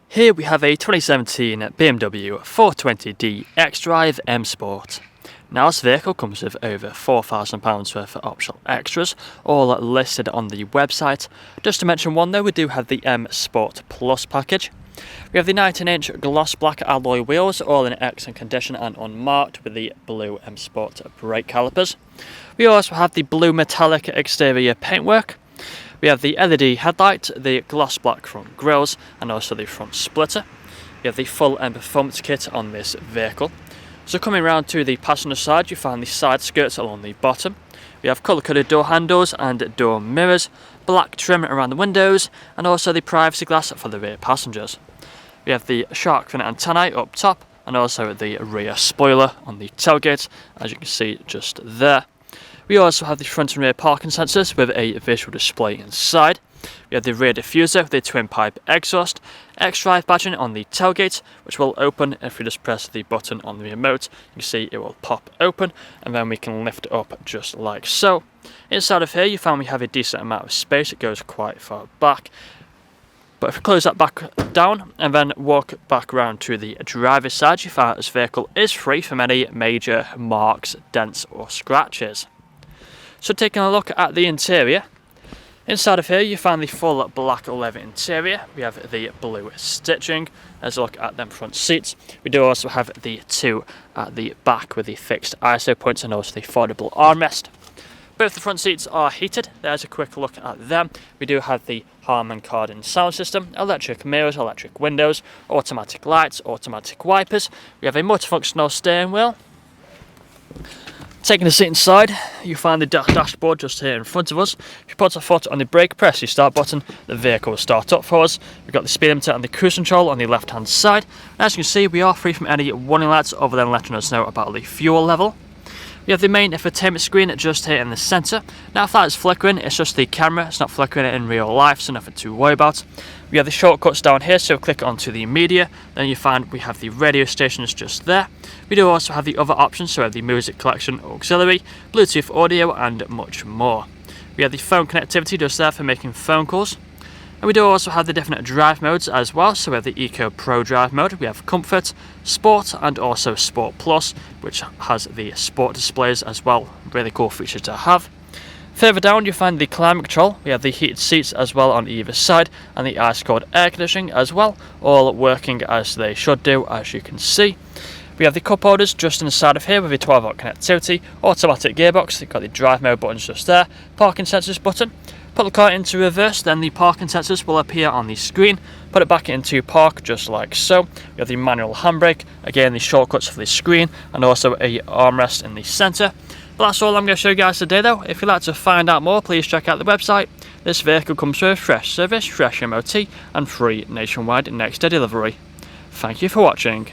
Here we have a 2017 BMW 420d XDRIVE M Sport. Now this vehicle comes with over £4,000 worth of optional extras, all listed on the website. Just to mention one though, we do have the M Sport Plus package. We have the 19-inch gloss black alloy wheels, all in excellent condition and unmarked, with the blue M Sport brake calipers. We also have the blue metallic exterior paintwork. We have the LED headlight, the gloss black front grills, and also the front splitter. We have the full M performance kit on this vehicle. So coming round to the passenger side, you find the side skirts along the bottom. We have colour-coded door handles and door mirrors, black trim around the windows, and also the privacy glass for the rear passengers. We have the shark fin antennae up top, and also the rear spoiler on the tailgate, as you can see just there. We also have the front and rear parking sensors with a visual display inside. We have the rear diffuser with the twin pipe exhaust, XDRIVE badging on the tailgate, which will open if we just press the button on the remote. You can see it will pop open, and then we can lift it up just like so. Inside of here you find we have a decent amount of space. It goes quite far back. But if we close that back down and then walk back around to the driver's side, you find this vehicle is free from any major marks, dents or scratches. So taking a look at the interior, inside of here you find the full black leather interior. We have the blue stitching. Let's look at them front seats. We do also have the two at the back with the fixed ISO points and also the foldable armrest. Both the front seats are heated. There's a quick look at them. We do have the Harman Kardon sound system, electric mirrors, electric windows, automatic lights, automatic wipers. We have a multifunctional steering wheel. Taking the seat inside, you find the dashboard just here in front of us. If you put a foot on the brake, press the start button, the vehicle will start up for us. We've got the speed limiter and the cruise control on the left hand side. And as you can see, we are free from any warning lights other than letting us know about the fuel level. We have the main infotainment screen just here in the centre. Now if that is flickering, it's just the camera, it's not flickering in real life, so nothing to worry about. We have the shortcuts down here, so click onto the media, then you find we have the radio stations just there. We do also have the other options, so we have the music collection auxiliary, Bluetooth audio and much more. We have the phone connectivity just there for making phone calls. And we do also have the different drive modes as well, so we have the Eco Pro drive mode, we have Comfort, Sport and also Sport Plus, which has the sport displays as well, really cool feature to have. Further down you find the climate control. We have the heated seats as well on either side and the ice cold air conditioning as well, all working as they should do, as you can see. We have the cup holders just inside of here with a 12-volt connectivity, automatic gearbox. You've got the drive mode buttons just there, parking sensors button. Put the car into reverse, then the parking sensors will appear on the screen. Put it back into park just like so. We have the manual handbrake, again the shortcuts for the screen, and also a armrest in the centre. But that's all I'm going to show you guys today though. If you'd like to find out more, please check out the website. This vehicle comes with fresh service, fresh MOT and free nationwide next day delivery. Thank you for watching.